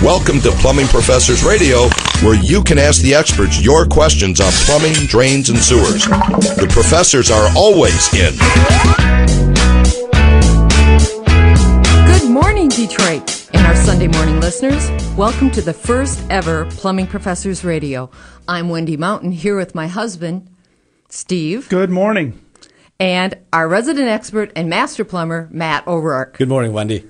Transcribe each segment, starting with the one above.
Welcome to Plumbing Professors Radio, where you can ask the experts your questions on plumbing, drains, and sewers. The professors are always in. Good morning, Detroit, and our Sunday morning listeners. Welcome to the first ever Plumbing Professors Radio. I'm Wendy Mountain, here with my husband, Steve. Good morning. And our resident expert and master plumber, Matt O'Rourke. Good morning, Wendy.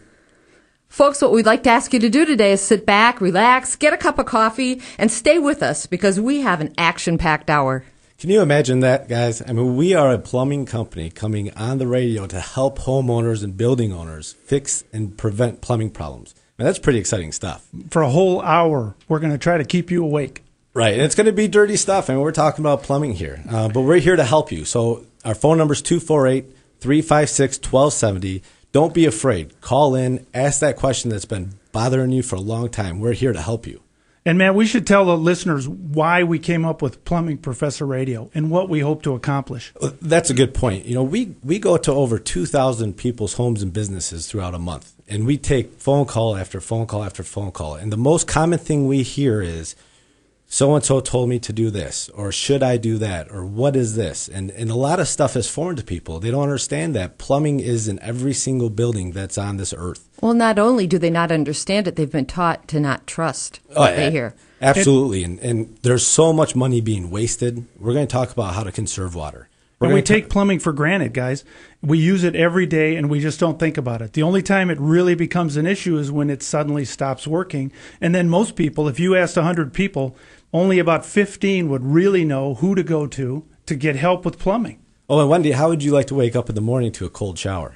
Folks, what we'd like to ask you to do today is sit back, relax, get a cup of coffee, and stay with us because we have an action-packed hour. Can you imagine that, guys? I mean, we are a plumbing company coming on the radio to help homeowners and building owners fix and prevent plumbing problems. Now, that's pretty exciting stuff. For a whole hour, we're going to try to keep you awake. Right, and it's going to be dirty stuff. I mean, we're talking about plumbing here, but we're here to help you. So our phone number is 248-356-1270. Don't be afraid. Call in. Ask that question that's been bothering you for a long time. We're here to help you. And, Matt, we should tell the listeners why we came up with Plumbing Professor Radio and what we hope to accomplish. That's a good point. You know, we go to over 2,000 people's homes and businesses throughout a month, and we take phone call after phone call after phone call. And the most common thing we hear is, so-and-so told me to do this, or should I do that, or what is this? And a lot of stuff is foreign to people. They don't understand that plumbing is in every single building that's on this earth. Well, not only do they not understand it, they've been taught to not trust what they hear. Absolutely, and there's so much money being wasted. We're going to talk about how to conserve water. And we take plumbing for granted, guys. We use it every day, and we just don't think about it. The only time it really becomes an issue is when it suddenly stops working. And then most people, if you asked 100 people, only about 15 would really know who to go to get help with plumbing. Oh, and Wendy, how would you like to wake up in the morning to a cold shower?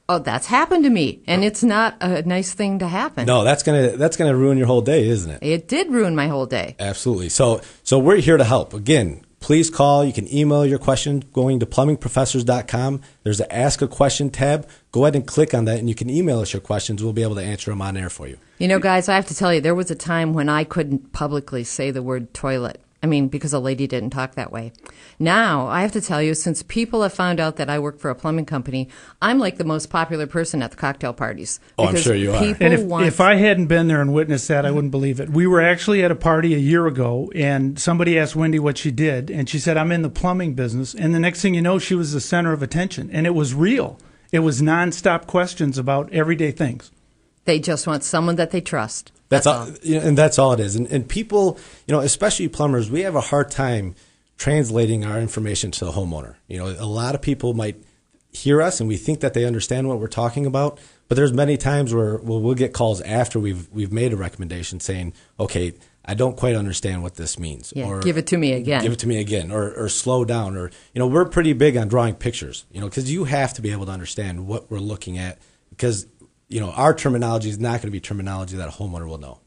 Oh, that's happened to me, and it's not a nice thing to happen. No, that's gonna ruin your whole day, isn't it? It did ruin my whole day. Absolutely. So we're here to help. Again, please call. You can email your question going to plumbingprofessors.com. There's an Ask a Question tab. Go ahead and click on that, and you can email us your questions. We'll be able to answer them on air for you. You know, guys, I have to tell you, there was a time when I couldn't publicly say the word toilet. I mean, because a lady didn't talk that way. Now, I have to tell you, since people have found out that I work for a plumbing company, I'm like the most popular person at the cocktail parties. Oh, I'm sure you are. And if I hadn't been there and witnessed that, I wouldn't believe it. We were actually at a party a year ago, and somebody asked Wendy what she did, and she said, I'm in the plumbing business. And the next thing you know, she was the center of attention. And it was real. It was nonstop questions about everyday things. They just want someone that they trust. That's all, and that's all it is. And people, especially plumbers, we have a hard time translating our information to the homeowner. You know, a lot of people might hear us and we think that they understand what we're talking about, but there's many times where we'll get calls after we've made a recommendation saying, okay, I don't quite understand what this means. Yeah, or give it to me again. Give it to me again, or slow down. Or, we're pretty big on drawing pictures, because you have to be able to understand what we're looking at, because our terminology is not going to be terminology that a homeowner will know.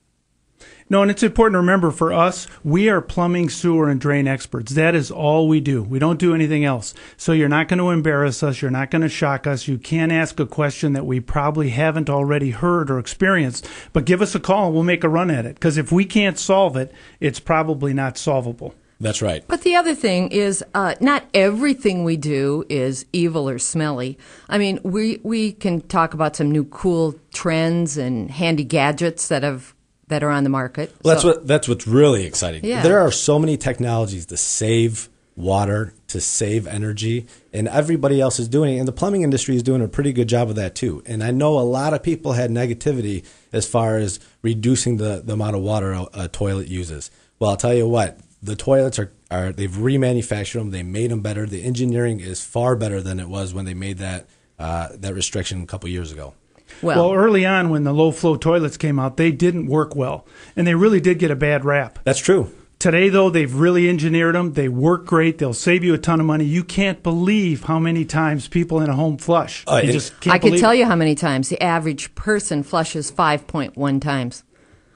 No, and it's important to remember for us, we are plumbing, sewer, and drain experts. That is all we do. We don't do anything else. So you're not going to embarrass us. You're not going to shock us. You can't ask a question that we probably haven't already heard or experienced. But give us a call and we'll make a run at it. Because if we can't solve it, it's probably not solvable. That's right. But the other thing is not everything we do is evil or smelly. I mean, we can talk about some new cool trends and handy gadgets that are on the market. Well, that's what's really exciting. Yeah. There are so many technologies to save water, to save energy, and everybody else is doing it. And the plumbing industry is doing a pretty good job of that too. And I know a lot of people had negativity as far as reducing the amount of water a toilet uses. Well, I'll tell you what. The toilets they've remanufactured them. They made them better. The engineering is far better than it was when they made that restriction a couple years ago. Well, early on when the low-flow toilets came out, they didn't work well, and they really did get a bad rap. That's true. Today, though, they've really engineered them. They work great. They'll save you a ton of money. You can't believe how many times people in a home flush. You just can't I can tell you how many times. The average person flushes 5.1 times.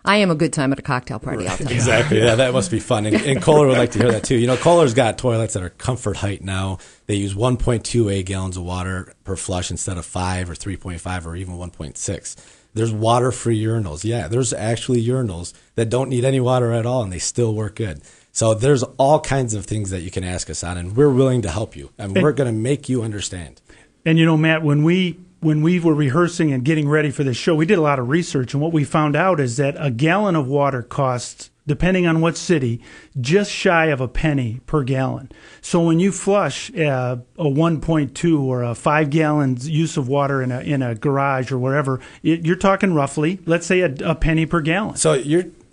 I am a good time at a cocktail party, I'll tell you. Exactly. Yeah, that must be fun. And Kohler would like to hear that, too. Kohler's got toilets that are comfort height now. They use 1.28 gallons of water per flush instead of 5 or 3.5 or even 1.6. There's water-free urinals. Yeah, there's actually urinals that don't need any water at all, and they still work good. So there's all kinds of things that you can ask us on, and we're willing to help you. And we're going to make you understand. And, Matt, when we when we were rehearsing and getting ready for this show, we did a lot of research, and what we found out is that a gallon of water costs, depending on what city, just shy of a penny per gallon. So when you flush a 1.2 or a 5 gallons use of water in a garage or wherever, you're talking roughly, let's say a penny per gallon. So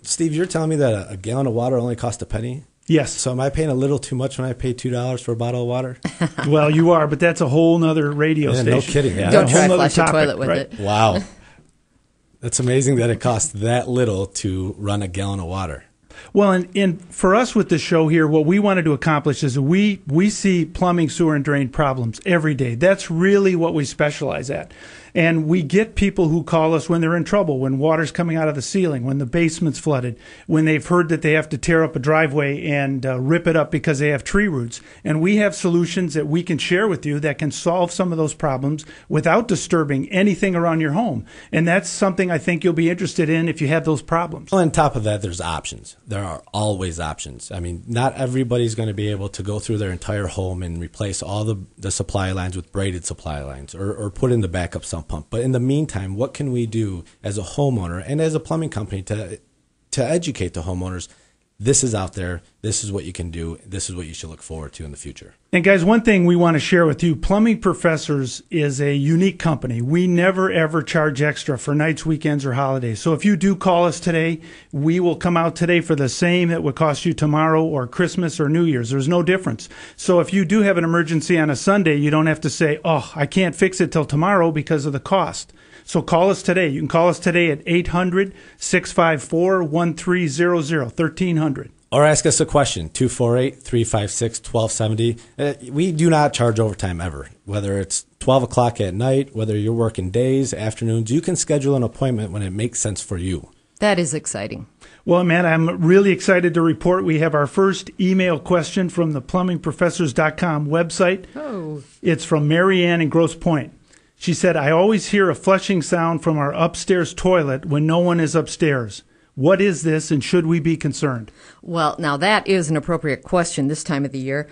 Steve, you're telling me that a gallon of water only costs a penny? Yes. So am I paying a little too much when I pay $2 for a bottle of water? Well, you are, but that's a whole nother radio station. No kidding. Yeah. Don't try to Whole nother flush your topic, toilet with right? it. Wow. That's amazing that it costs that little to run a gallon of water. Well, and for us with the show here, what we wanted to accomplish is we see plumbing, sewer, and drain problems every day. That's really what we specialize at. And we get people who call us when they're in trouble, when water's coming out of the ceiling, when the basement's flooded, when they've heard that they have to tear up a driveway and rip it up because they have tree roots. And we have solutions that we can share with you that can solve some of those problems without disturbing anything around your home. And that's something I think you'll be interested in if you have those problems. Well, on top of that, there's options. There are always options. I mean, not everybody's going to be able to go through their entire home and replace all the supply lines with braided supply lines or put in the backup sump pump. But in the meantime, what can we do as a homeowner and as a plumbing company to educate the homeowners? This is out there. This is what you can do. This is what you should look forward to in the future. And guys, one thing we want to share with you, Plumbing Professors is a unique company. We never, ever charge extra for nights, weekends, or holidays. So if you do call us today, we will come out today for the same that would cost you tomorrow or Christmas or New Year's. There's no difference. So if you do have an emergency on a Sunday, you don't have to say, oh, I can't fix it till tomorrow because of the cost. So call us today. You can call us today at 800-654-1300, 1300. Or ask us a question, 248-356-1270. We do not charge overtime ever, whether it's 12 o'clock at night, whether you're working days, afternoons. You can schedule an appointment when it makes sense for you. That is exciting. Well, Matt, I'm really excited to report we have our first email question from the plumbingprofessors.com website. Oh. It's from Mary Ann in Grosse Pointe. She said, I always hear a flushing sound from our upstairs toilet when no one is upstairs. What is this, and should we be concerned? Well, now that is an appropriate question this time of the year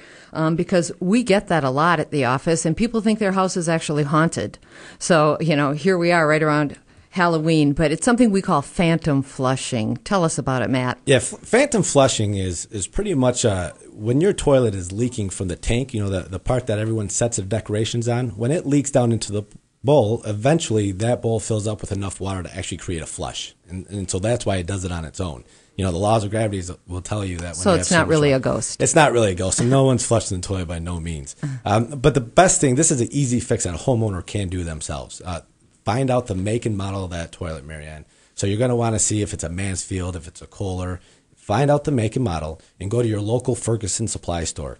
because we get that a lot at the office, and people think their house is actually haunted. So, here we are right around Halloween, but it's something we call phantom flushing. Tell us about it, Matt. Yeah, phantom flushing is pretty much when your toilet is leaking from the tank, the part that everyone sets their decorations on, when it leaks down into the bowl, eventually that bowl fills up with enough water to actually create a flush. And so that's why it does it on its own. The laws of gravity will tell you that. So it's not really a ghost. It's not really a ghost, and no one's flushed in the toilet by no means. But the best thing, this is an easy fix that a homeowner can do themselves. Find out the make and model of that toilet, Marianne. So you're going to want to see if it's a Mansfield, if it's a Kohler. Find out the make and model and go to your local Ferguson supply store.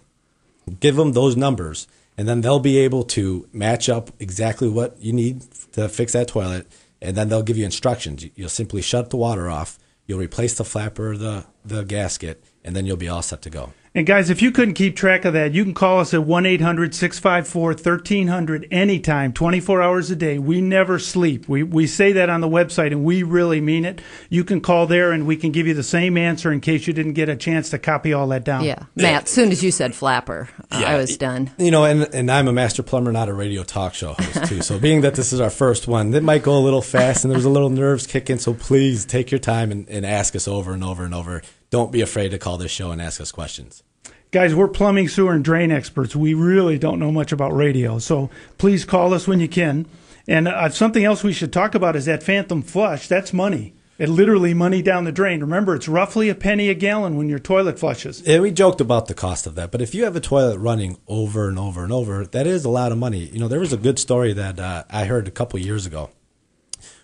Give them those numbers, and then they'll be able to match up exactly what you need to fix that toilet, and then they'll give you instructions. You'll simply shut the water off. You'll replace the flapper, the gasket, and then you'll be all set to go. And guys, if you couldn't keep track of that, you can call us at 1-800-654-1300 anytime, 24 hours a day. We never sleep. We say that on the website, and we really mean it. You can call there, and we can give you the same answer in case you didn't get a chance to copy all that down. Yeah. Matt, as soon as you said flapper, I was done. And I'm a master plumber, not a radio talk show host, too. So being that this is our first one, it might go a little fast, and there's a little nerves kicking. So please take your time and ask us over and over and over. Don't be afraid to call this show and ask us questions. Guys, we're plumbing, sewer, and drain experts. We really don't know much about radio, so please call us when you can. And something else we should talk about is that phantom flush. That's money. It literally money down the drain. Remember, it's roughly a penny a gallon when your toilet flushes. Yeah, we joked about the cost of that, but if you have a toilet running over and over and over, that is a lot of money. There was a good story that I heard a couple years ago.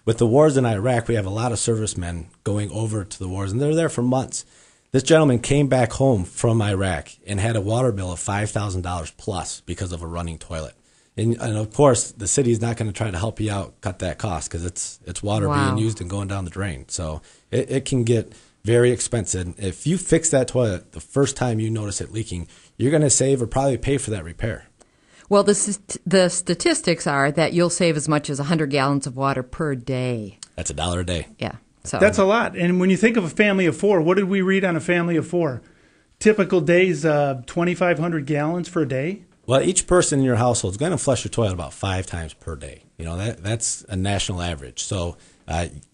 With the wars in Iraq, we have a lot of servicemen going over to the wars, and they're there for months. This gentleman came back home from Iraq and had a water bill of $5,000 plus because of a running toilet. And of course, the city is not going to try to help you out cut that cost because it's water being used and going down the drain. So it can get very expensive. If you fix that toilet the first time you notice it leaking, you're going to save or probably pay for that repair. Well, the statistics are that you'll save as much as 100 gallons of water per day. That's $1 a day. Yeah. So that's a lot. And when you think of a family of four, what did we read on a family of four? Typical days, 2,500 gallons for a day. Well, each person in your household is going to flush your toilet about 5 times per day. That's a national average. So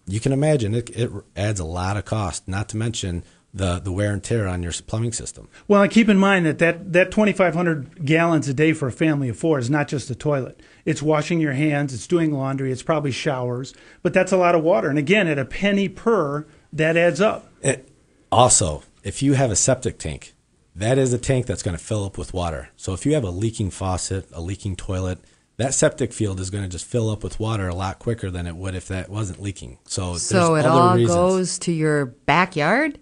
you can imagine it adds a lot of cost, not to mention the wear and tear on your plumbing system. Well, and keep in mind that 2,500 gallons a day for a family of 4 is not just a toilet. It's washing your hands, it's doing laundry, it's probably showers, but that's a lot of water. And again, at a penny per, that adds up. Also, if you have a septic tank, that is a tank that's going to fill up with water. So if you have a leaking faucet, a leaking toilet, that septic field is going to just fill up with water a lot quicker than it would if that wasn't leaking. So it all goes to your backyard?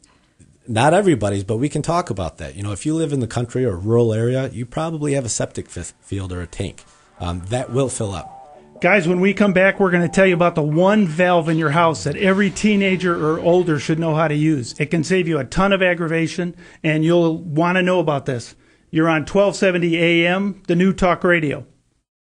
Not everybody's, but we can talk about that. If you live in the country or a rural area, you probably have a septic field or a tank. That will fill up. Guys, when we come back, we're going to tell you about the one valve in your house that every teenager or older should know how to use. It can save you a ton of aggravation, and you'll want to know about this. You're on 1270 AM, the new talk radio.